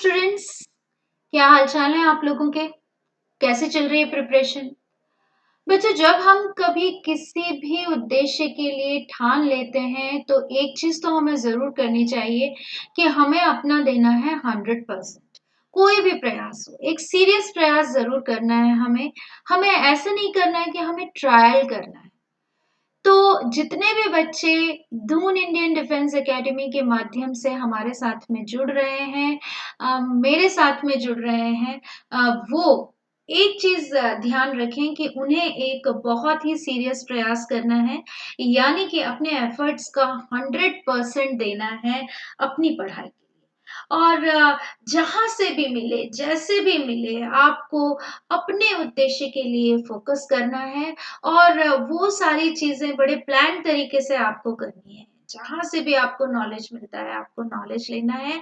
Students, क्या हालचाल है आप लोगों के? कैसे चल रही है प्रिपरेशन? बच्चों, जब हम कभी किसी भी उद्देश्य के लिए ठान लेते हैं तो एक चीज तो हमें जरूर करनी चाहिए कि हमें अपना देना है 100%। कोई भी प्रयास हो, एक सीरियस प्रयास जरूर करना है हमें। हमें ऐसा नहीं करना है कि हमें ट्रायल करना है। तो जितने भी बच्चे दून इंडियन डिफेंस एकेडमी के माध्यम से हमारे साथ में जुड़ रहे हैं, मेरे साथ में जुड़ रहे हैं, वो एक चीज ध्यान रखें कि उन्हें एक बहुत ही सीरियस प्रयास करना है, यानी कि अपने एफर्ट्स का 100% देना है अपनी पढ़ाई के लिए। और जहां से भी मिले, जैसे भी मिले, आपको अपने उद्देश्य के लिए फोकस करना है। और वो सारी चीज़ें बड़े प्लान तरीके से आपको करनी है। जहाँ से भी आपको नॉलेज मिलता है, आपको नॉलेज लेना है।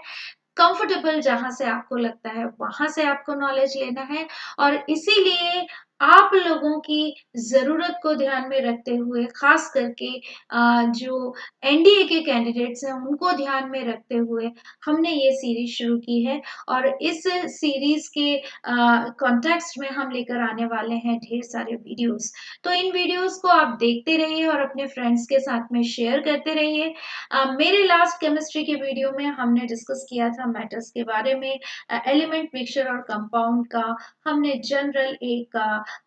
कंफर्टेबल जहाँ से आपको लगता है, वहाँ से आपको नॉलेज लेना है। और इसीलिए आप लोगों की ज़रूरत को ध्यान में रखते हुए, ख़ास करके जो एनडीए के कैंडिडेट्स हैं, उनको ध्यान में रखते हुए हमने ये सीरीज़ शुरू की है। और इस सीरीज़ के कॉन्टेक्स्ट में हम लेकर आने वाले हैं ढेर सारे वीडियोज़। तो इन वीडियोज़ को आप देखते रहिए और अपने फ्रेंड्स के साथ में शेयर करते रहिए। मेरे लास्ट केमिस्ट्री के वीडियो में हमने डिस्कस किया था मेटल्स के बारे में, एलिमेंट मिक्सचर और कंपाउंड का हमने जनरल एक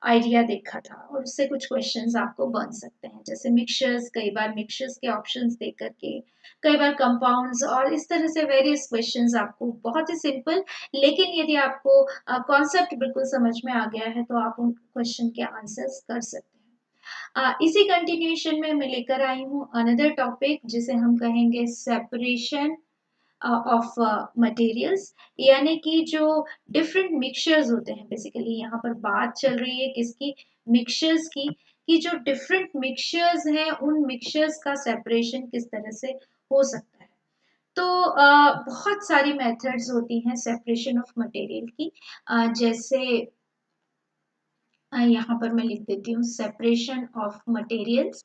आइडिया देखा था, और उससे कुछ क्वेश्चंस आपको बन सकते हैं, जैसे मिक्सचर्स, कई बार मिक्सचर्स के ऑप्शंस देख करके, कई बार कंपाउंड्स, और इस तरह से वेरियस क्वेश्चंस आपको बहुत ही सिंपल, लेकिन यदि आपको कॉन्सेप्ट बिल्कुल समझ में आ गया है तो आप उन क्वेश्चन के आंसर्स कर सकते हैं। इसी कंटिन्यूएशन में मैं लेकर आई हूँ अनदर टॉपिक, जिसे हम कहेंगे सेपरेशन ऑफ मटेरियल्स, यानी कि जो डिफरेंट मिक्सचर्स होते हैं। बेसिकली यहाँ पर बात चल रही है किसकी? मिक्सचर्स की। कि जो डिफरेंट मिक्सचर्स हैं, उन मिक्सचर्स का सेपरेशन किस तरह से हो सकता है। तो बहुत सारी मेथड्स होती हैं सेपरेशन ऑफ मटेरियल की। जैसे यहाँ पर मैं लिख देती हूँ सेपरेशन ऑफ मटेरियल्स।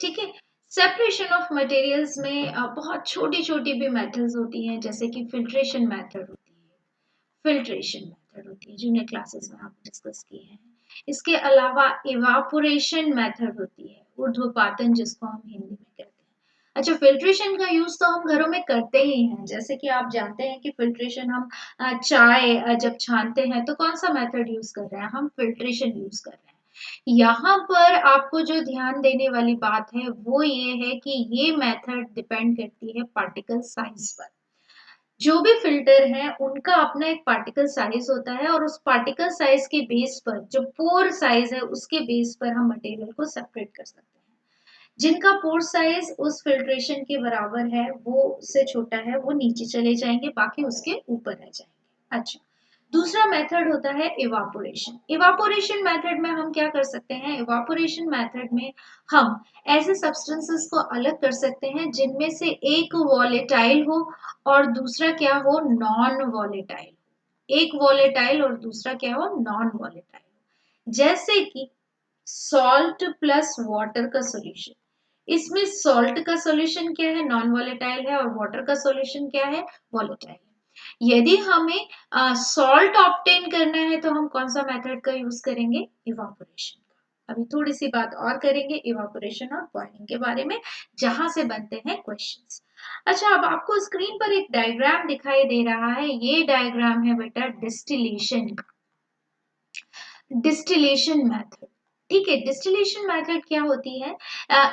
ठीक है। सेपरेशन ऑफ मटेरियल्स में बहुत छोटी छोटी भी मेथड्स होती हैं, जैसे कि फिल्ट्रेशन मेथड होती है। फिल्ट्रेशन मेथड होती है, जूनियर क्लासेस में आप डिस्कस किए हैं। इसके अलावा इवापोरेशन मेथड होती है, ऊर्ध्वपातन जिसको हम हिंदी में कहते हैं। अच्छा, फिल्ट्रेशन का यूज तो हम घरों में करते ही हैं। जैसे कि आप जानते हैं कि फिल्ट्रेशन हम चाय जब छानते हैं तो कौन सा मेथड यूज कर रहे हैं? हम फिल्ट्रेशन यूज कर रहे हैं। यहाँ पर आपको जो ध्यान देने वाली बात है वो ये है कि ये मेथड डिपेंड करती है पार्टिकल साइज पर। जो भी फिल्टर है उनका अपना एक पार्टिकल साइज होता है, और उस पार्टिकल साइज के बेस पर, जो पोर साइज है उसके बेस पर हम मटेरियल को सेपरेट कर सकते हैं। जिनका पोर साइज उस फिल्ट्रेशन के बराबर है, वो उससे छोटा है, वो नीचे चले जाएंगे, बाकी उसके ऊपर रह जाएंगे। अच्छा, दूसरा मेथड होता है इवापोरेशन। इवापोरेशन मेथड में हम क्या कर सकते हैं? इवापोरेशन मेथड में हम ऐसे सब्सटेंसेस को अलग कर सकते हैं जिनमें से एक वॉलेटाइल हो और दूसरा क्या हो? Non volatile. एक वॉलेटाइल और दूसरा क्या हो? Non volatile. जैसे कि सॉल्ट प्लस वाटर का सॉल्यूशन। इसमें सॉल्ट का सॉल्यूशन क्या है? नॉन वॉलेटाइल है, और वाटर का सॉल्यूशन क्या है? वॉलेटाइल है। यदि हमें सॉल्ट ऑब्टेन करना है तो हम कौन सा मेथड का यूज करेंगे? इवापोरेशन का। अभी थोड़ी सी बात और करेंगे इवापोरेशन और बॉइलिंग के बारे में, जहां से बनते हैं क्वेश्चंस। अच्छा, अब आपको स्क्रीन पर एक डायग्राम दिखाई दे रहा है। ये डायग्राम है बेटा डिस्टिलेशन का। Distillation method. ठीक है, डिस्टिलेशन मेथड क्या होती है?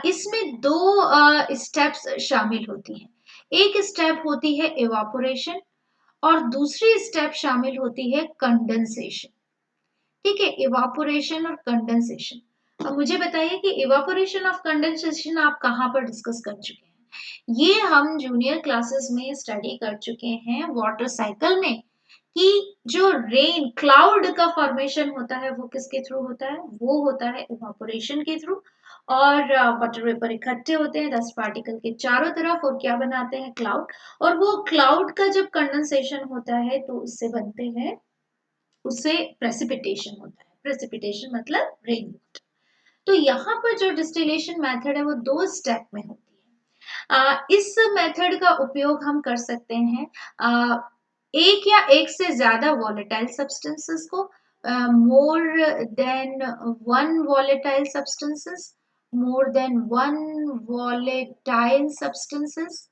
इसमें दो स्टेप्स शामिल होती हैं। एक स्टेप होती है इवापोरेशन, और दूसरी स्टेप शामिल होती है कंडेंसेशन। ठीक है, इवापोरेशन और कंडेंसेशन। अब मुझे बताइए कि इवापोरेशन ऑफ कंडेंसेशन आप कहाँ पर डिस्कस कर चुके हैं? ये हम जूनियर क्लासेस में स्टडी कर चुके हैं वाटर साइकिल में, कि जो रेन क्लाउड का फॉर्मेशन होता है वो किसके थ्रू होता है? वो होता है इवापोरेशन के थ्रू। और वाटर वेपर इकट्ठे होते हैं 10 पार्टिकल के चारों तरफ, और क्या बनाते हैं? क्लाउड। और वो क्लाउड का जब कंडेंसेशन होता है तो उससे बनते हैं, उससे प्रेसिपिटेशन होता है। प्रेसिपिटेशन मतलब रेन। तो यहाँ पर जो डिस्टिलेशन मेथड है वो दो स्टेप में होती है। इस मेथड का उपयोग हम कर सकते हैं एक या एक से ज्यादा वॉलेटाइल सब्सटेंसेस को, more than one volatile substances, more than one volatile substances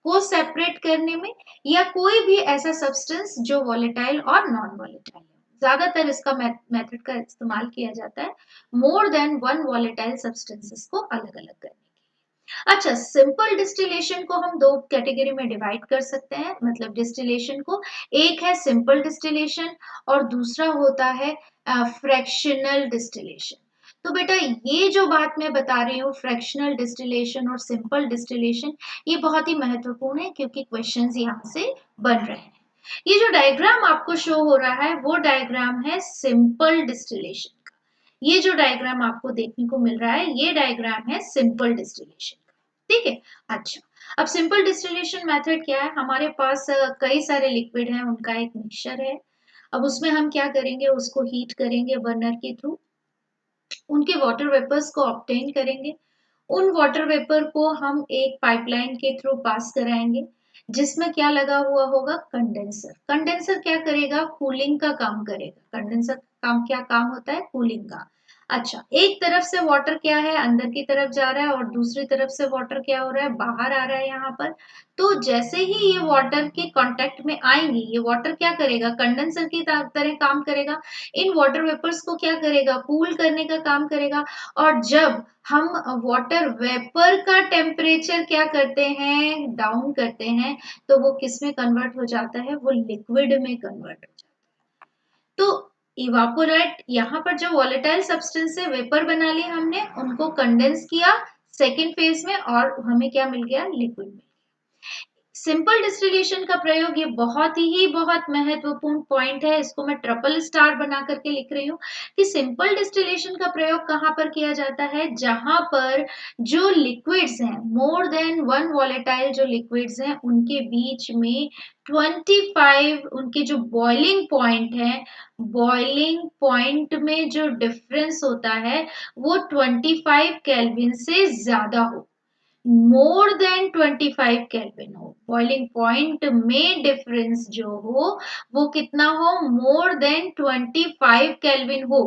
को सेपरेट करने में, या कोई भी ऐसा सब्सटेंस जो वॉलेटाइल और नॉन वॉलेटाइल है। ज्यादातर इसका मेथड का इस्तेमाल किया जाता है more than one volatile substances को अलग अलग करने के लिए। अच्छा, सिंपल डिस्टिलेशन को हम दो कैटेगरी में डिवाइड कर सकते हैं, मतलब डिस्टिलेशन को, एक है सिंपल डिस्टिलेशन और दूसरा होता है फ्रैक्शनल डिस्टिलेशन। तो बेटा ये जो बात मैं बता रही हूँ, फ्रैक्शनल डिस्टिलेशन और सिंपल डिस्टिलेशन, ये बहुत ही महत्वपूर्ण है क्योंकि क्वेश्चंस यहाँ से बन रहे हैं। ये जो डायग्राम आपको शो हो रहा है वो डायग्राम है सिंपल डिस्टिलेशन का। ये जो डायग्राम आपको देखने को मिल रहा है ये डायग्राम है सिंपल डिस्टिलेशन का। ठीक है। अच्छा, अब सिंपल डिस्टिलेशन मेथड क्या है? हमारे पास कई सारे लिक्विड हैं, उनका एक मिक्सचर है। अब उसमें हम क्या करेंगे, उसको हीट करेंगे बर्नर के थ्रू, उनके वाटर वेपर्स को ऑब्टेन करेंगे। उन वाटर वेपर को हम एक पाइपलाइन के थ्रू पास कराएंगे जिसमें क्या लगा हुआ होगा, कंडेंसर। कंडेंसर क्या करेगा, कूलिंग का काम करेगा। कंडेंसर का काम, क्या काम होता है, कूलिंग का। अच्छा, एक तरफ से वाटर क्या है, अंदर की तरफ जा रहा है, और दूसरी तरफ से वाटर क्या हो रहा है, बाहर आ रहा है यहाँ पर। तो जैसे ही ये वाटर के कांटेक्ट में आएंगी, ये वाटर क्या करेगा, कंडेंसर की तरह काम करेगा, इन वाटर वेपर्स को क्या करेगा, कूल करने का काम करेगा। और जब हम वाटर वेपर का टेम्परेचर क्या करते हैं, डाउन करते हैं, तो वो किस में कन्वर्ट हो जाता है, वो लिक्विड में कन्वर्ट हो जाता है। तो इवापोरेट, यहाँ पर जो वॉलेटाइल सब्सटेंस है, वेपर बना लिया हमने, उनको कंडेंस किया सेकेंड फेज में, और हमें क्या मिल गया, लिक्विड में। सिंपल डिस्टिलेशन का प्रयोग, ये बहुत महत्वपूर्ण पॉइंट है, इसको मैं ट्रिपल स्टार बना करके लिख रही हूँ कि सिंपल डिस्टिलेशन का प्रयोग कहाँ पर किया जाता है, जहां पर जो लिक्विड्स हैं, मोर देन वन वॉलेटाइल जो लिक्विड्स हैं, उनके बीच में 25, उनके जो बॉइलिंग पॉइंट है, बॉइलिंग पॉइंट में जो डिफरेंस होता है वो 25 केल्विन से ज्यादा हो, मोर देन 25 केल्विन हो। बॉइलिंग पॉइंट में डिफरेंस जो हो वो कितना हो, मोर देन 25 केल्विन हो,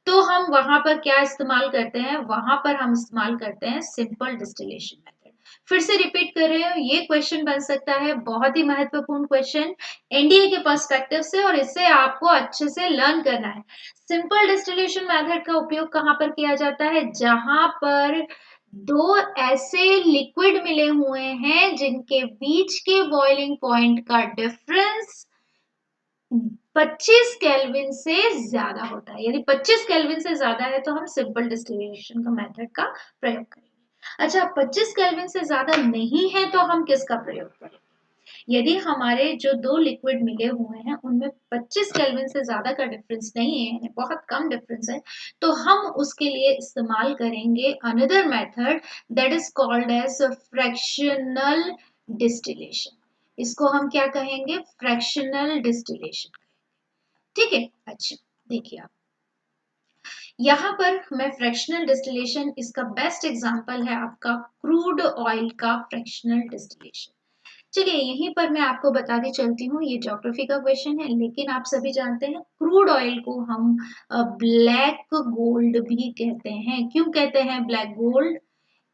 तो हम वहां पर क्या इस्तेमाल करते हैं, वहां पर हम इस्तेमाल करते हैं सिंपल डिस्टिलेशन मेथड। फिर से रिपीट कर रहे हो, ये क्वेश्चन बन सकता है, बहुत ही महत्वपूर्ण क्वेश्चन एनडीए के पर्सपेक्टिव से, और इससे आपको अच्छे से लर्न करना है। सिंपल डिस्टिलेशन मेथड का उपयोग कहां पर किया जाता है, जहां पर दो ऐसे लिक्विड मिले हुए हैं जिनके बीच के बॉइलिंग पॉइंट का डिफरेंस 25 केल्विन से ज्यादा होता है। यदि 25 केल्विन से ज्यादा है तो हम सिंपल डिस्टिलेशन का मेथड का प्रयोग करेंगे। अच्छा, 25 केल्विन से ज्यादा नहीं है तो हम किसका प्रयोग करेंगे? यदि हमारे जो दो लिक्विड मिले हुए हैं उनमें 25 केल्विन से ज्यादा का डिफरेंस नहीं है, यानी बहुत कम डिफरेंस है, तो हम उसके लिए इस्तेमाल करेंगे another method that is called as fractional distillation. इसको हम क्या कहेंगे, फ्रैक्शनल डिस्टिलेशन। ठीक है। अच्छा, देखिए आप यहाँ पर मैं फ्रैक्शनल डिस्टिलेशन, इसका बेस्ट एग्जांपल है आपका क्रूड ऑयल का फ्रैक्शनल डिस्टिलेशन। चलिए यहीं पर मैं आपको बताती चलती हूँ, ये ज्योग्राफी का क्वेश्चन है, लेकिन आप सभी जानते हैं क्रूड ऑयल को हम ब्लैक गोल्ड भी कहते हैं। क्यों कहते हैं ब्लैक गोल्ड?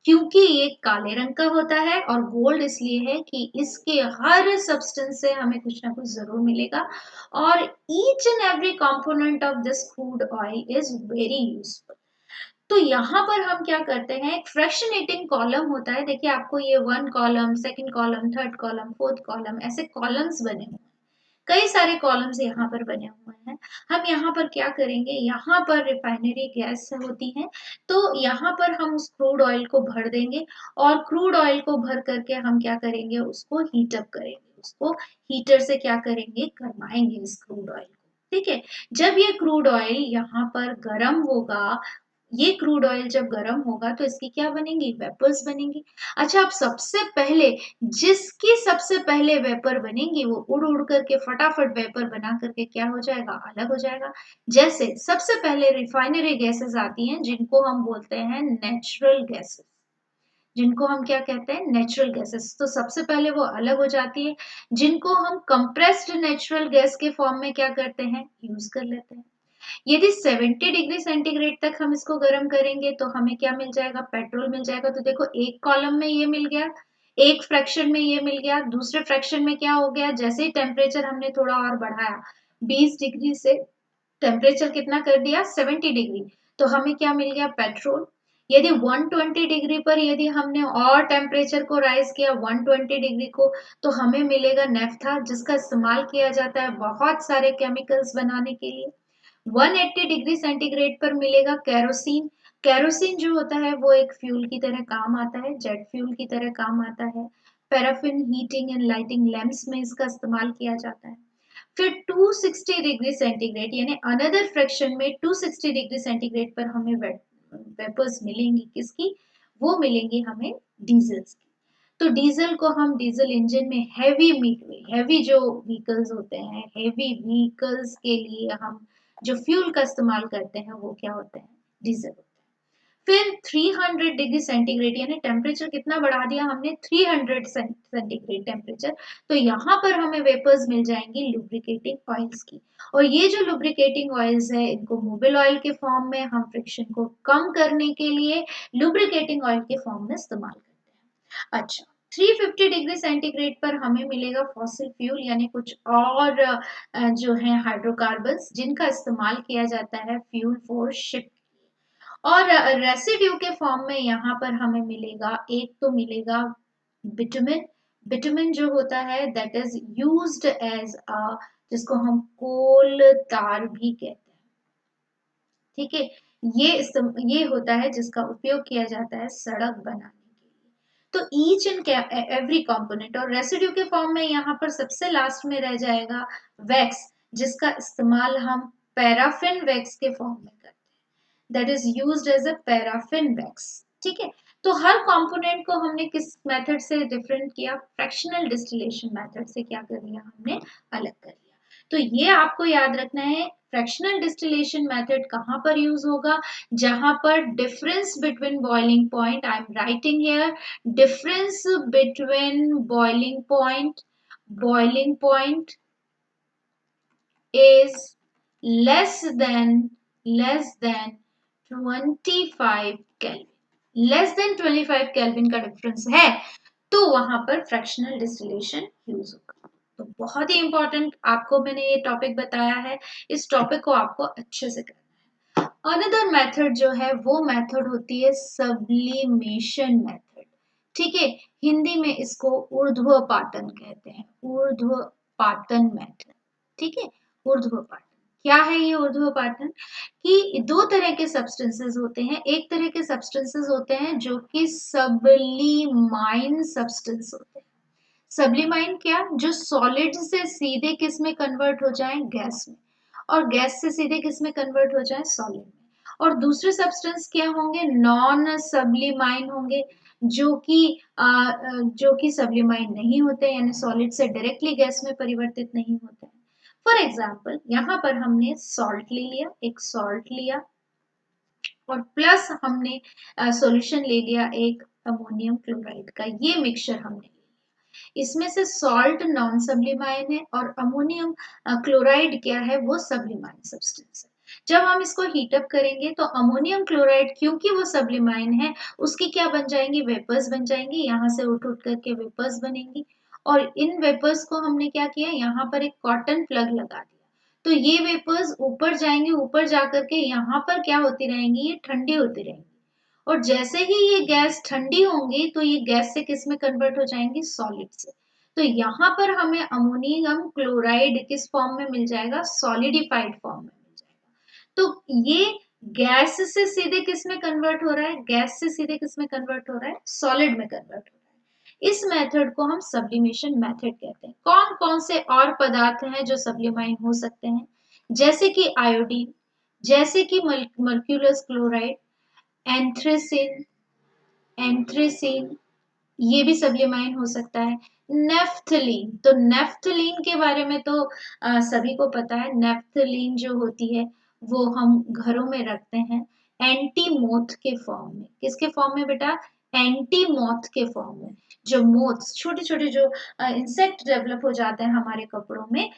क्योंकि ये काले रंग का होता है, और गोल्ड इसलिए है कि इसके हर सब्सटेंस से हमें कुछ ना कुछ जरूर मिलेगा, और each and every component of this crude oil is very useful. तो यहाँ पर हम क्या करते हैं, एक फ्रैक्शनेटिंग कॉलम होता है, देखिए आपको ये one column, second column, third column, fourth column, ऐसे कॉलम्स बने हुए हैं, कई सारे कॉलम्स यहाँ पर बने हुए हैं। हम यहाँ पर क्या करेंगे, यहाँ पर रिफाइनरी गैस होती है, तो यहाँ पर हम उस क्रूड ऑयल को भर देंगे, और क्रूड ऑयल को भर करके हम क्या करेंगे, उसको हीट अप करेंगे, उसको हीटर से क्या करेंगे, गरमाएंगे इस क्रूड ऑयल को। ठीक है। जब ये क्रूड ऑयल यहाँ पर गर्म होगा, ये क्रूड ऑयल जब गर्म होगा तो इसकी क्या बनेंगी, वेपर्स बनेंगी। अच्छा, अब सबसे पहले जिसकी सबसे पहले वेपर बनेंगी वो उड़ उड़ करके फटाफट वेपर बना करके क्या हो जाएगा, अलग हो जाएगा। जैसे सबसे पहले रिफाइनरी गैसेस आती हैं जिनको हम बोलते हैं नेचुरल गैसेस। जिनको हम क्या कहते हैं, नेचुरल गैसेस। तो सबसे पहले वो अलग हो जाती है, जिनको हम कंप्रेस्ड नेचुरल गैस के फॉर्म में क्या करते हैं, यूज कर लेते हैं। यदि 70 डिग्री सेंटीग्रेड तक हम इसको गर्म करेंगे तो हमें क्या मिल जाएगा, पेट्रोल मिल जाएगा। तो देखो एक कॉलम में ये मिल गया, एक फ्रैक्शन में ये मिल गया, दूसरे फ्रैक्शन में क्या हो गया, जैसे ही टेम्परेचर हमने थोड़ा और बढ़ाया 20 डिग्री से, टेम्परेचर कितना कर दिया, 70 डिग्री, तो हमें क्या मिल गया, पेट्रोल। यदि 120 डिग्री पर यदि हमने और टेम्परेचर को राइज किया 120 डिग्री को, तो हमें मिलेगा नेफ्था, जिसका इस्तेमाल किया जाता है बहुत सारे केमिकल्स बनाने के लिए। 180 डिग्री सेंटीग्रेड पर मिलेगा केरोसिन। केरोसिन जो होता है वो एक फ्यूल की तरह काम आता है, जेट फ्यूल की तरह काम आता है। Paraffin heating and lighting lamps में इसका इस्तेमाल किया जाता है। फिर 260 डिग्री सेंटीग्रेड यानी अनदर फ्रैक्शन में 260 डिग्री सेंटीग्रेड पर हमें वेपर्स मिलेंगी, किसकी, वो मिलेंगी हमें डीजल की। तो डीजल को हम डीजल इंजन में हैवी जो व्हीकल्स होते हैं, हैवी व्हीकल्स के लिए हम जो फ्यूल का इस्तेमाल करते हैं वो क्या होते हैं, डीजल होते हैं। फिर 300 डिग्री सेंटीग्रेड यानी टेम्परेचर कितना बढ़ा दिया हमने, 300 सेंटीग्रेड टेम्परेचर, तो यहाँ पर हमें वेपर्स मिल जाएंगी लुब्रिकेटिंग ऑयल्स की। और ये जो लुब्रिकेटिंग ऑयल्स है, इनको मोबिल ऑयल के फॉर्म में हम फ्रिक्शन को कम करने के लिए लुब्रिकेटिंग ऑयल के फॉर्म में इस्तेमाल करते हैं। अच्छा, 350 डिग्री सेंटीग्रेड पर हमें मिलेगा फॉसिल फ्यूल यानी कुछ और जो है हाइड्रोकार्बन्स, जिनका इस्तेमाल किया जाता है फ्यूल फॉर शिप। और रेसिड्यू के फॉर्म में यहाँ पर हमें मिलेगा, एक तो मिलेगा बिटुमिन। बिटुमिन जो होता है that is used as a, जिसको हम कोल तार भी कहते हैं, ठीक है। ये होता है जिसका उपयोग किया जाता है सड़क बनाने के लिए। तो ईच एंड एवरी कंपोनेंट, और रेसिड्यू के फॉर्म में यहाँ पर सबसे लास्ट में रह जाएगा वैक्स, जिसका इस्तेमाल हम पैराफिन वैक्स के फॉर्म में करते हैं, that is used as a paraffin wax, ठीक है। तो हर कंपोनेंट को हमने किस मेथड से डिफरेंट किया, फ्रैक्शनल डिस्टिलेशन मेथड से क्या कर लिया हमने, अलग कर लिया। तो ये आपको याद रखना है, फ्रैक्शनल डिस्टिलेशन मेथड कहाँ पर यूज होगा, जहां पर difference between boiling point, I am writing here, difference between boiling point is less than 25 kelvin, less than 25 kelvin का डिफरेंस है, तो वहां पर फ्रैक्शनल डिस्टिलेशन यूज होगा। तो बहुत ही इंपॉर्टेंट आपको मैंने ये टॉपिक बताया है, इस टॉपिक को आपको अच्छे से करना है। अनदर मेथड जो है वो मेथड होती है सब्लिमेशन मेथड, ठीक है। हिंदी में इसको ऊर्ध्वपातन कहते हैं, ऊर्ध्वपातन मेथड, ठीक है। ऊर्ध्वपातन क्या है, ये ऊर्ध्वपातन कि दो तरह के सब्सटेंसेस होते हैं। एक तरह के सब्सटेंसेस होते हैं जो कि सब्लिमाइन सब्सटेंस होते हैं। सब्लिमाइन क्या, जो सॉलिड से सीधे किस में कन्वर्ट हो जाए, गैस में, और गैस से सीधे किस में कन्वर्ट हो जाए, सॉलिड में। और दूसरे सब्सटेंस क्या होंगे, नॉन सब्लिमाइन होंगे, जो कि सब्लिमाइन नहीं होते, यानी सॉलिड से डायरेक्टली गैस में परिवर्तित नहीं होते हैं। फॉर एग्जाम्पल यहाँ पर हमने सॉल्ट ले लिया, एक सॉल्ट लिया, और प्लस हमने सॉल्यूशन ले लिया एक अमोनियम क्लोराइड का, ये मिक्सचर हमने लिया। इसमें से सॉल्ट नॉन सब्लिमाइन है और अमोनियम क्लोराइड क्या है, वो सब्लिमाइन सब्सटेंस है। जब हम इसको हीटअप करेंगे तो अमोनियम क्लोराइड, क्योंकि वो सब्लिमाइन है, उसकी क्या बन जाएंगी, वेपर्स बन जाएंगी, यहाँ से उठ उठ करके वेपर्स बनेंगी। और इन वेपर्स को हमने क्या किया, यहाँ पर एक कॉटन प्लग लगा दिया, तो ये वेपर्स ऊपर जाएंगे, ऊपर जाकर के यहाँ पर क्या होती रहेंगी, ये ठंडी होती रहेंगी। और जैसे ही ये गैस ठंडी होंगी तो ये गैस से किस में कन्वर्ट हो जाएंगी, सॉलिड से। तो यहाँ पर हमें अमोनियम क्लोराइड किस फॉर्म में मिल जाएगा, सॉलिडिफाइड फॉर्म में मिल जाएगा। तो ये गैस से सीधे किस में कन्वर्ट हो रहा है, गैस से सीधे किस में कन्वर्ट हो रहा है, सॉलिड में कन्वर्ट हो रहा है। इस मेथड को हम सब्लिमेशन मेथड कहते हैं। कौन कौन से और पदार्थ हैं जो सब्लिमाइन हो सकते हैं, जैसे कि आयोडीन, जैसे कि मर्क्यूलस क्लोराइड, एंथ्रेसिन, एंथ्रेसिन ये भी सब्लिमाइन हो सकता है। नेफ्थलीन, तो नेफ्थलीन के बारे में तो सभी को पता है, नेफ्थलीन जो होती है वो हम घरों में रखते हैं एंटी मोथ के फॉर्म में। किसके फॉर्म में बेटा, एंटी मॉथ के फॉर्म में। जो मोथ्स, छोटे छोटे जो इंसेक्ट डेवलप हो जाते हैं हमारे कपड़ों में,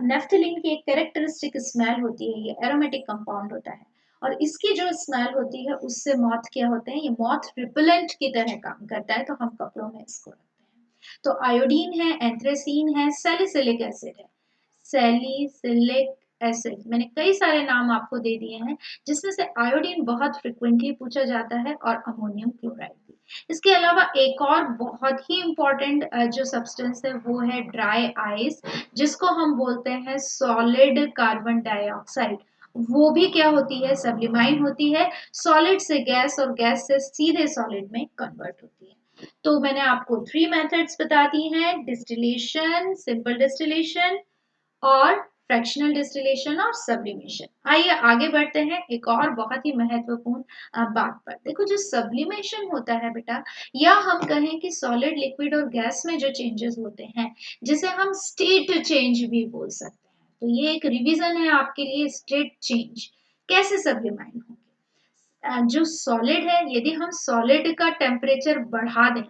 नेफ्थलीन की एक कैरेक्टरिस्टिक स्मेल होती है, ये एरोमेटिक कंपाउंड होता है, और इसकी जो स्मेल होती है उससे मॉथ क्या होते हैं, ये मॉथ रिपेलेंट की तरह काम करता है, तो हम कपड़ों में इसको रखते हैं। तो आयोडीन है, एंथ्रेसीन है, सैलिसिलिक एसिड है। सैलिसिलिक एसिड, मैंने कई सारे नाम आपको दे दिए हैं, जिसमें से आयोडीन बहुत फ्रिक्वेंटली पूछा जाता है, और अमोनियम क्लोराइड भी। इसके अलावा एक और बहुत ही इंपॉर्टेंट जो सब्सटेंस है वो है ड्राई आइस, जिसको हम बोलते हैं सॉलिड कार्बन डाइऑक्साइड। वो भी क्या होती है, सब्लिमाइन होती है, सॉलिड से गैस और गैस से सीधे सॉलिड में कन्वर्ट होती है। तो मैंने आपको 3 मेथड्स बता दी हैं, डिस्टिलेशन, सिंपल डिस्टिलेशन, और फ्रैक्शनल डिस्टिलेशन और सब्लिमेशन। आइए आगे बढ़ते हैं एक और बहुत ही महत्वपूर्ण बात पर। देखो, जो सब्लिमेशन होता है बेटा, या हम कहें कि सॉलिड, लिक्विड और गैस में जो चेंजेस होते हैं, जिसे हम स्टेट चेंज भी बोल सकते हैं, तो ये एक रिवीजन है आपके लिए, स्टेट चेंज कैसे सब्लिमाइन होंगे। जो सॉलिड है, यदि हम सॉलिड का टेम्परेचर बढ़ा दें,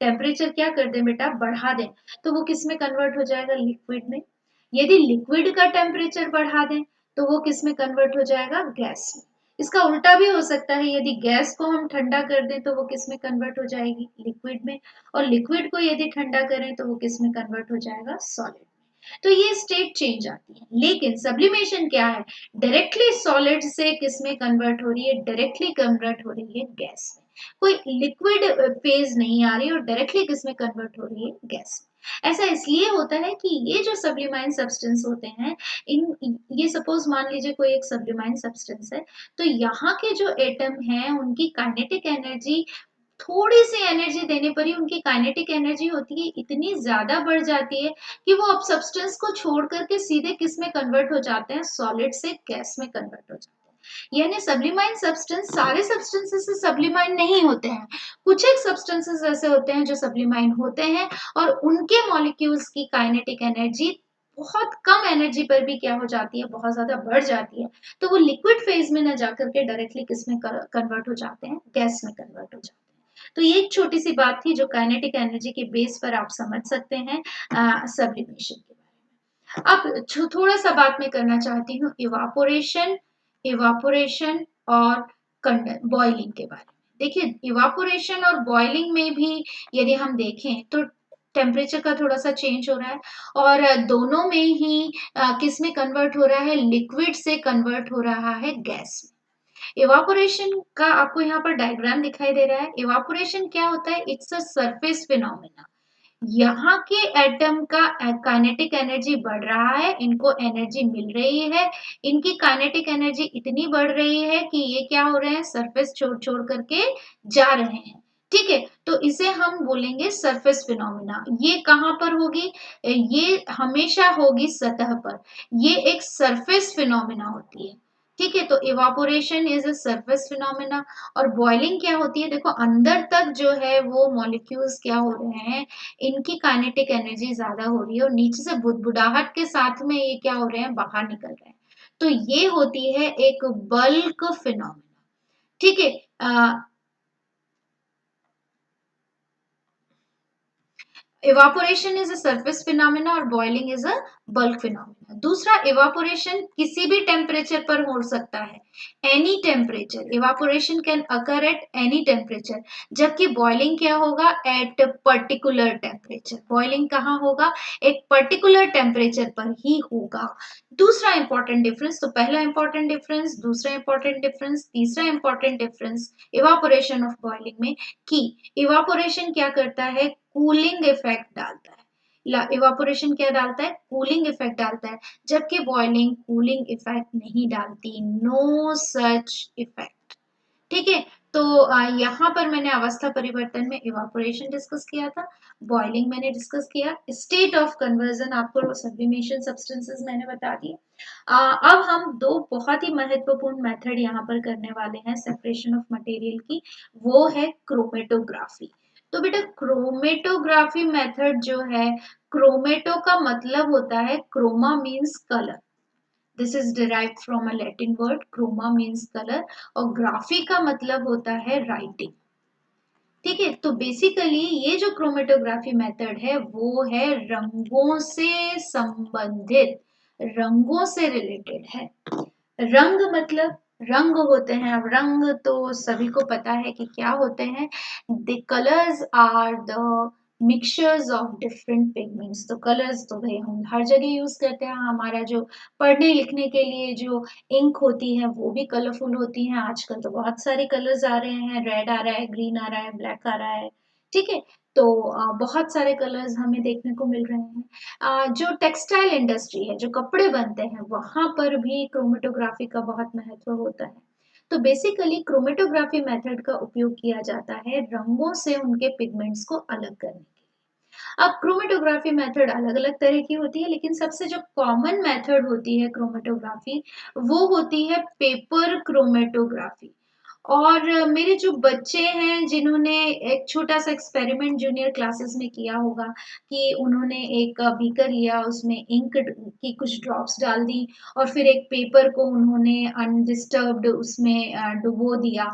टेम्परेचर क्या कर दें बेटा, बढ़ा दें, तो वो किस में कन्वर्ट हो जाएगा, लिक्विड में। यदि लिक्विड का टेम्परेचर बढ़ा दें, तो वो किस में कन्वर्ट हो जाएगा, गैस में। इसका उल्टा भी हो सकता है, यदि गैस को हम ठंडा कर दें तो वो किस में कन्वर्ट हो जाएगी, लिक्विड में, और लिक्विड को यदि ठंडा करें तो वो किस में कन्वर्ट हो जाएगा, सॉलिड। तो ये स्टेट चेंज आती है। लेकिन सब्लिमेशन क्या है, डायरेक्टली सॉलिड से किस में कन्वर्ट हो रही है, डायरेक्टली कन्वर्ट हो रही है गैस में। कोई लिक्विड फेज नहीं आ रही, और डायरेक्टली किस में कन्वर्ट हो रही है, गैस में। ऐसा इसलिए होता है कि ये जो सब्लिमाइन सब्सटेंस होते हैं, इन ये सपोज मान लीजिए कोई एक सब्लिमाइन सब्सटेंस है, तो यहाँ के जो एटम हैं उनकी काइनेटिक एनर्जी, थोड़ी सी एनर्जी देने पर ही उनकी काइनेटिक एनर्जी होती है इतनी ज्यादा बढ़ जाती है कि वो अब सब्सटेंस को छोड़ करके सीधे किस में कन्वर्ट हो जाते हैं, सॉलिड से गैस में कन्वर्ट हो जाते हैं। यानी सब्लिमाइन सब्सटेंस सारे सब्सटेंसेस से सब्लिमाइन नहीं होते हैं, कुछ एक सब्सटेंसेस ऐसे होते हैं जो सब्लिमाइन होते हैं, और उनके मॉलिक्यूल्स की काइनेटिक एनर्जी बहुत कम एनर्जी पर भी क्या हो जाती है, बहुत ज्यादा बढ़ जाती है, तो वो लिक्विड फेज में न जाकर के डायरेक्टली किस में कन्वर्ट हो जाते हैं, गैस में कन्वर्ट हो जाते हैं। तो ये एक छोटी सी बात थी जो काइनेटिक एनर्जी के बेस पर आप समझ सकते हैं सब्लिमेशन के बारे में। अब थोड़ा सा बात मैं करना चाहती हूँ इवापोरेशन, इवापोरेशन और बॉइलिंग के बारे में। देखिए, इवापोरेशन और बॉइलिंग में भी यदि हम देखें तो टेम्परेचर का थोड़ा सा चेंज हो रहा है, और दोनों में ही किस में कन्वर्ट हो रहा है, लिक्विड से कन्वर्ट हो रहा है गैस में। इवापोरेशन का आपको यहाँ पर डायग्राम दिखाई दे रहा है। इवापोरेशन क्या होता है, इट्स अ सरफेस फिनोमेना। यहाँ के एटम का काइनेटिक एनर्जी बढ़ रहा है, इनको एनर्जी मिल रही है, इनकी काइनेटिक एनर्जी इतनी बढ़ रही है कि ये क्या हो रहे हैं, सरफेस छोड़ छोड़ करके जा रहे हैं। ठीक है, तो इसे हम बोलेंगे सरफेस फिनोमेना। ये कहाँ पर होगी, ये हमेशा होगी सतह पर, ये एक सरफेस फिनोमेना होती है। ठीक है, तो evaporation is a surface phenomena. और बॉइलिंग क्या होती है, देखो अंदर तक जो है वो मॉलिक्यूल्स क्या हो रहे हैं, इनकी काइनेटिक एनर्जी ज्यादा हो रही है, और नीचे से बुदबुदाहट के साथ में ये क्या हो रहे हैं, बाहर निकल रहे हैं। तो ये होती है एक बल्क फिनोमेना। ठीक है, evaporation is a surface phenomena और boiling is a bulk phenomena. दूसरा, इवापोरेशन किसी भी टेम्परेचर पर हो सकता है, any temperature, evaporation can occur at any temperature. जबकि बॉइलिंग क्या होगा, एट पर्टिकुलर टेम्परेचर। बॉइलिंग कहाँ होगा, एक पर्टिकुलर टेम्परेचर पर ही होगा। दूसरा इंपॉर्टेंट डिफरेंस, तो पहला इंपॉर्टेंट डिफरेंस, दूसरा इंपॉर्टेंट डिफरेंस, तीसरा important difference evaporation of boiling में, कि इवापोरेशन क्या करता है, कूलिंग इफेक्ट डालता है। इवापोरेशन क्या डालता है, कूलिंग इफेक्ट डालता है, जबकि बॉइलिंग कूलिंग इफेक्ट नहीं डालती, नो सच इफेक्ट। ठीक है, तो यहाँ पर मैंने अवस्था परिवर्तन में इवापोरेशन डिस्कस किया था, बॉइलिंग मैंने डिस्कस किया, स्टेट ऑफ कन्वर्जन आपको सब्लिमेशन सब्सटेंसेस मैंने बता दिए। अब हम दो बहुत ही महत्वपूर्ण मेथड यहाँ पर करने वाले हैं सेपरेशन ऑफ मटेरियल की, वो है क्रोमेटोग्राफी। तो बेटा क्रोमेटोग्राफी मेथड जो है, क्रोमेटो का मतलब होता है, chroma means colour, this is derived from a Latin word, chroma means colour, और ग्राफी का मतलब होता है राइटिंग। ठीक है, तो बेसिकली ये जो क्रोमेटोग्राफी मेथड है वो है रंगों से संबंधित, रंगों से रिलेटेड है। रंग मतलब रंग होते हैं, अब रंग तो सभी को पता है कि क्या होते हैं। The colours are the mixtures of different pigments. तो कलर्स तो भाई हम हर जगह यूज करते हैं, हमारा जो पढ़ने लिखने के लिए जो इंक होती है वो भी कलरफुल होती है। आजकल तो बहुत सारे कलर्स आ रहे हैं, रेड आ रहा है, ग्रीन आ रहा है, ब्लैक आ रहा है। ठीक है, तो बहुत सारे कलर्स हमें देखने को मिल रहे हैं। जो टेक्सटाइल इंडस्ट्री है, जो कपड़े बनते हैं, वहां पर भी क्रोमेटोग्राफी का बहुत महत्व होता है। तो बेसिकली क्रोमेटोग्राफी मेथड का उपयोग किया जाता है रंगों से उनके पिगमेंट्स को अलग करने के लिए। अब क्रोमेटोग्राफी मेथड अलग अलग तरह की होती है, लेकिन सबसे जो कॉमन मेथड होती है क्रोमेटोग्राफी, वो होती है पेपर क्रोमेटोग्राफी। और मेरे जो बच्चे हैं जिन्होंने एक छोटा सा एक्सपेरिमेंट जूनियर क्लासेस में किया होगा कि उन्होंने एक बीकर लिया, उसमें इंक की कुछ ड्रॉप्स डाल दी और फिर एक पेपर को उन्होंने अनडिस्टर्ब्ड उसमें डुबो दिया।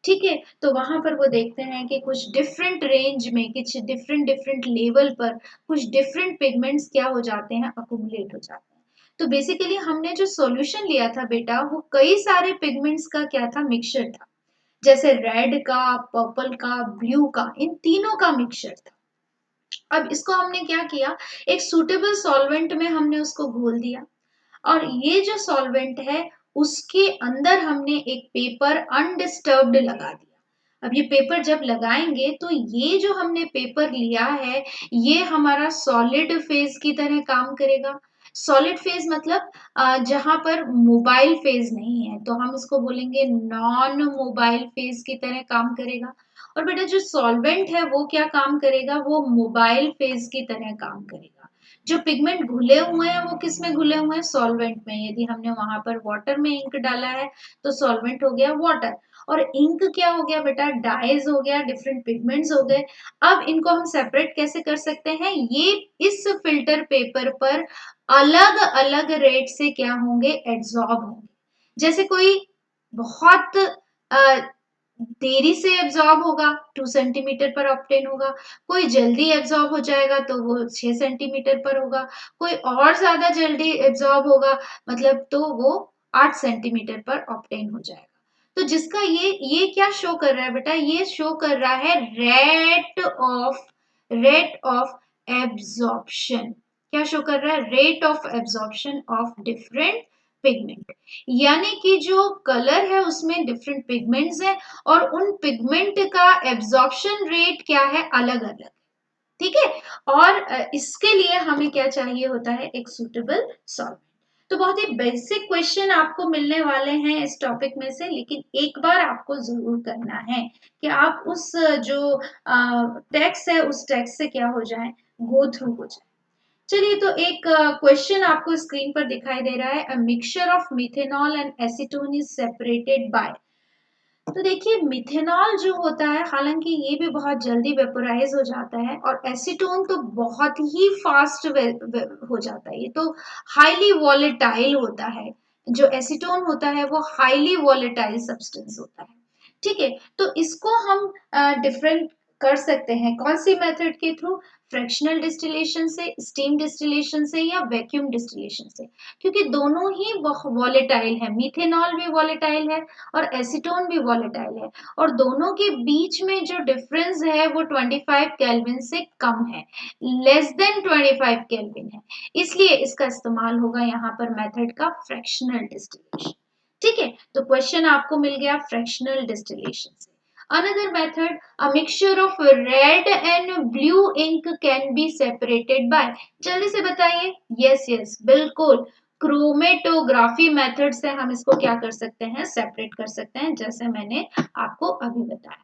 ठीक है, तो वहां पर वो देखते हैं कि कुछ डिफरेंट रेंज में, कुछ डिफरेंट डिफरेंट लेवल पर कुछ डिफरेंट पिगमेंट्स क्या हो जाते हैं, अकुमुलेट हो जाते हैं। तो बेसिकली हमने जो सॉल्यूशन लिया था बेटा, वो कई सारे पिगमेंट्स का क्या था, मिक्सचर था। जैसे रेड का, पर्पल का, ब्लू का, इन तीनों का मिक्सचर था। अब इसको हमने क्या किया, एक सूटेबल सॉल्वेंट में हमने उसको घोल दिया और ये जो सॉल्वेंट है उसके अंदर हमने एक पेपर अनडिस्टर्ब्ड लगा दिया। अब ये पेपर जब लगाएंगे तो ये जो हमने पेपर लिया है ये हमारा सॉलिड फेज की तरह काम करेगा। सॉलिड फेज मतलब जहां पर मोबाइल फेज नहीं है, तो हम इसको बोलेंगे नॉन मोबाइल फेज की तरह काम करेगा। और बेटा जो सॉल्वेंट है वो क्या काम करेगा, वो मोबाइल फेज की तरह काम करेगा। जो पिगमेंट घुले हुए हैं वो किस में घुले हुए हैं, सॉल्वेंट में। यदि हमने वहां पर वाटर में इंक डाला है तो सॉल्वेंट हो गया वाटर, और इंक क्या हो गया बेटा, डाइज हो गया, डिफरेंट पिगमेंट्स हो गए। अब इनको हम सेपरेट कैसे कर सकते हैं, ये इस फिल्टर पेपर पर अलग अलग रेट से क्या होंगे, एड्सॉर्ब होंगे। जैसे कोई बहुत देरी से एब्जॉर्ब होगा, 2 सेंटीमीटर पर ऑप्टेन होगा। कोई जल्दी एब्जॉर्ब हो जाएगा तो वो 6 सेंटीमीटर पर होगा। कोई और ज्यादा जल्दी एब्जॉर्ब होगा, मतलब तो वो 8 सेंटीमीटर पर ऑप्टेन हो जाएगा। तो जिसका ये क्या शो कर रहा है बेटा, ये शो कर रहा है रेट ऑफ एब्जॉर्प्शन। क्या शो कर रहा है, rate of absorption of different pigment. यानी कि जो कलर है उसमें डिफरेंट पिगमेंट्स हैं और उन पिगमेंट का एब्जॉर्प्शन रेट क्या है, अलग अलग। ठीक है, और इसके लिए हमें क्या चाहिए होता है, एक सुटेबल सॉल्वेंट। तो बहुत ही बेसिक क्वेश्चन आपको मिलने वाले हैं इस टॉपिक में से, लेकिन एक बार आपको जरूर करना है कि आप उस जो टेक्स्ट है उस टेक्स्ट से क्या हो जाए, गो थ्रू हो जाए। चलिए, तो एक क्वेश्चन आपको स्क्रीन पर दिखाई दे रहा है, a mixture of methanol and acetone is separated by. तो देखिए मिथेनॉल जो होता है, हालांकि ये भी बहुत जल्दी वेपोराइज हो जाता है, और एसीटोन तो बहुत ही फास्ट हो जाता है। ये तो हाईली वॉलेटाइल होता है। जो एसीटोन होता है वो हाईली वॉलेटाइल सब्सटेंस होता है। ठीक है, तो इसको हम डिफरेंट कर सकते हैं कौन सी मेथड के थ्रू, फ्रैक्शनल डिस्टिलेशन से, स्टीम डिस्टिलेशन से, या वैक्यूम डिस्टिलेशन से। क्योंकि दोनों ही वॉलेटाइल है, मिथेनॉल भी वॉलेटाइल है और एसीटोन भी वॉलेटाइल है, और दोनों के बीच में जो डिफरेंस है वो 25 केल्विन से कम है, लेस देन 25 केल्विन है। इसलिए इसका इस्तेमाल होगा यहाँ पर मेथड का फ्रैक्शनल डिस्टिलेशन। ठीक है, तो क्वेश्चन आपको मिल गया फ्रैक्शनल डिस्टिलेशन से। Another method, a mixture of red and blue ink can be separated by। जल्दी से बताइए, यस यस बिल्कुल, क्रोमेटोग्राफी मेथड से हम इसको क्या कर सकते हैं, सेपरेट कर सकते हैं, जैसे मैंने आपको अभी बताया।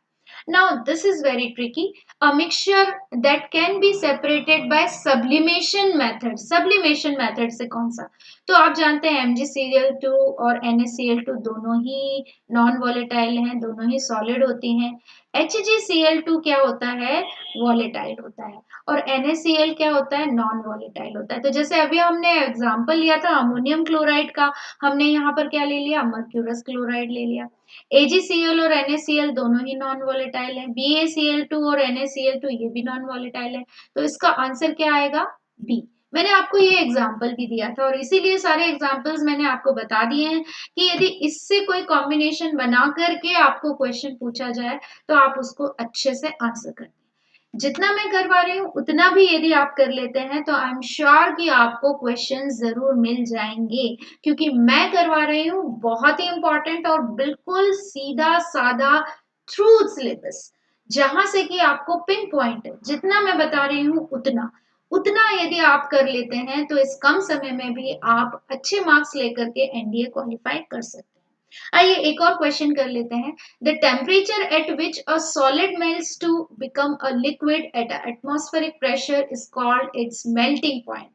Now this is very tricky. A mixture that can be separated by sublimation method। sublimation method से कौन सा, तो आप जानते हैं MgCl2 और NaCl2 दोनों ही नॉन वॉलेटाइल हैं, दोनों ही सॉलिड होती हैं। HgCl2 क्या होता है, वॉलेटाइल होता है, और NaCl क्या होता है, नॉन वॉलेटाइल होता है। तो जैसे अभी हमने एग्जांपल लिया था अमोनियम क्लोराइड का, हमने यहाँ पर क्या ले लिया, मर्क्यूरस क्लोराइड ले लिया। AgCl और NaCl दोनों ही नॉन वॉलेटाइल है, BaCl2 और NaCl2 ये भी नॉन वॉलेटाइल है। तो इसका आंसर क्या आएगा, बी। मैंने आपको ये एग्जाम्पल भी दिया था और इसीलिए सारे एग्जाम्पल्स मैंने आपको बता दिए हैं कि यदि इससे कोई कॉम्बिनेशन बना करके आपको क्वेश्चन पूछा जाए तो आप उसको अच्छे से आंसर कर दें। जितना मैं करवा रही हूँ उतना भी यदि आप कर लेते हैं तो आई एम श्योर कि आपको क्वेश्चन जरूर मिल जाएंगे, क्योंकि मैं करवा रही हूँ बहुत ही इंपॉर्टेंट और बिल्कुल सीधा साधा थ्रू सिलेबस, जहां से कि आपको पिन पॉइंट जितना मैं बता रही हूँ उतना उतना यदि आप कर लेते हैं तो इस कम समय में भी आप अच्छे मार्क्स लेकर के एनडीए क्वालिफाई कर सकते हैं। आइए एक और क्वेश्चन कर लेते हैं। The temperature at which a solid melts to become a liquid at atmospheric pressure is called its melting point.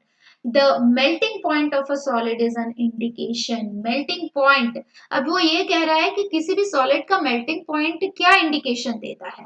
The melting point of a solid is an indication. Melting point, अब वो ये कह रहा है कि किसी भी सॉलिड का मेल्टिंग पॉइंट क्या इंडिकेशन देता है,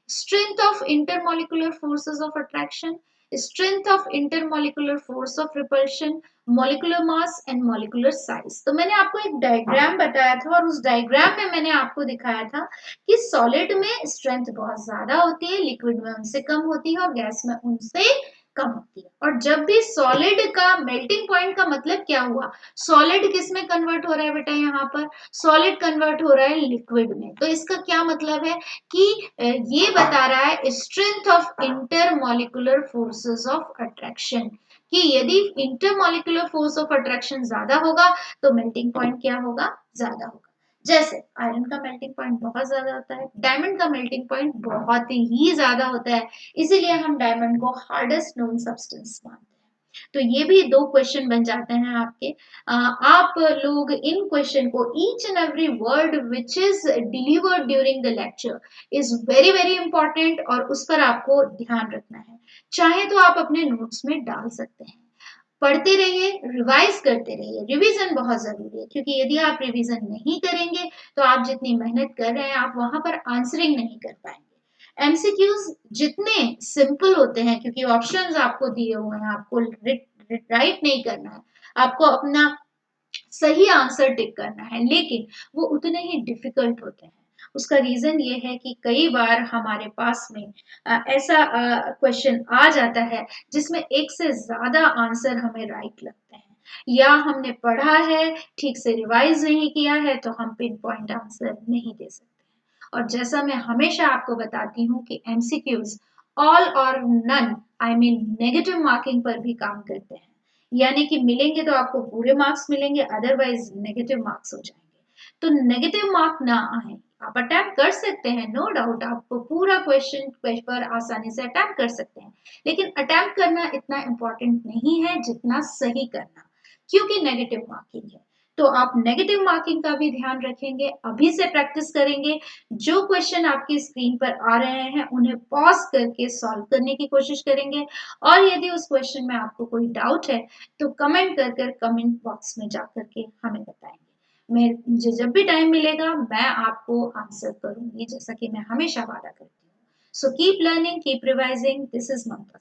strength of intermolecular forces of attraction, strength of intermolecular force of repulsion, molecular mass and molecular size। तो मैंने आपको एक डायग्राम बताया था और उस डायग्राम में मैंने आपको दिखाया था कि सॉलिड में स्ट्रेंथ बहुत ज्यादा होती है, लिक्विड में उनसे कम होती है और गैस में उनसे कम होती है। और जब भी सॉलिड का मेल्टिंग पॉइंट का मतलब क्या हुआ, सॉलिड किस में कन्वर्ट हो रहा है बेटा, यहाँ पर सॉलिड कन्वर्ट हो रहा है लिक्विड में। तो इसका क्या मतलब है कि ये बता रहा है strength of intermolecular forces of attraction, कि यदि इंटरमॉलिक्यूलर फोर्स ऑफ अट्रैक्शन ज्यादा होगा तो मेल्टिंग पॉइंट क्या होगा, ज्यादा होगा। जैसे आयरन का मेल्टिंग पॉइंट बहुत ज्यादा होता है, डायमंड का मेल्टिंग पॉइंट बहुत ही ज्यादा होता है, इसीलिए हम डायमंड को हार्डेस्ट नोन सब्सटेंस मानते हैं। तो ये भी दो क्वेश्चन बन जाते हैं आपके। आप लोग इन क्वेश्चन को each and every word which is delivered during the lecture is very very important और उस पर आपको ध्यान रखना है। चाहे तो आप अपने नोट्स में डाल सकते हैं, पढ़ते रहिए, रिवाइज करते रहिए। रिवीजन बहुत जरूरी है, क्योंकि यदि आप रिवीजन नहीं करेंगे तो आप जितनी मेहनत कर रहे हैं आप वहां पर आंसरिंग नहीं कर पाएंगे। एमसीक्यूज जितने सिंपल होते हैं, क्योंकि ऑप्शंस आपको दिए हुए हैं, आपको राइट नहीं करना है, आपको अपना सही आंसर टिक करना है, लेकिन वो उतने ही डिफिकल्ट होते हैं। उसका रीजन ये है कि कई बार हमारे पास में ऐसा क्वेश्चन आ जाता है जिसमें एक से ज्यादा आंसर हमें राइट लगते हैं, या हमने पढ़ा है ठीक से रिवाइज नहीं किया है तो हम पिन पॉइंट आंसर नहीं दे सकते। और जैसा मैं हमेशा आपको बताती हूँ कि MCQs all or none, I mean negative marking पर भी काम करते हैं, यानी कि मिलेंगे तो आपको पूरे मार्क्स मिलेंगे, अदरवाइज नेगेटिव मार्क्स हो जाएंगे। तो नेगेटिव मार्क ना आए, आप अटेम्प्ट कर सकते हैं, नो डाउट आपको पूरा क्वेश्चन पेपर आसानी से अटेम्प्ट कर सकते हैं, लेकिन अटेम्प्ट करना इतना इंपॉर्टेंट नहीं है जितना सही करना, क्योंकि नेगेटिव मार्किंग है। तो आप नेगेटिव मार्किंग का भी ध्यान रखेंगे, अभी से प्रैक्टिस करेंगे, जो क्वेश्चन आपकी स्क्रीन पर आ रहे हैं उन्हें पॉज करके सॉल्व करने की कोशिश करेंगे। और यदि उस क्वेश्चन में आपको कोई डाउट है तो कमेंट कर कमेंट बॉक्स में जाकर के हमें बताएंगे। मुझे जब भी टाइम मिलेगा मैं आपको आंसर करूंगी, जैसा कि मैं हमेशा वादा करती हूँ। So keep learning, keep revising, this is Mamata.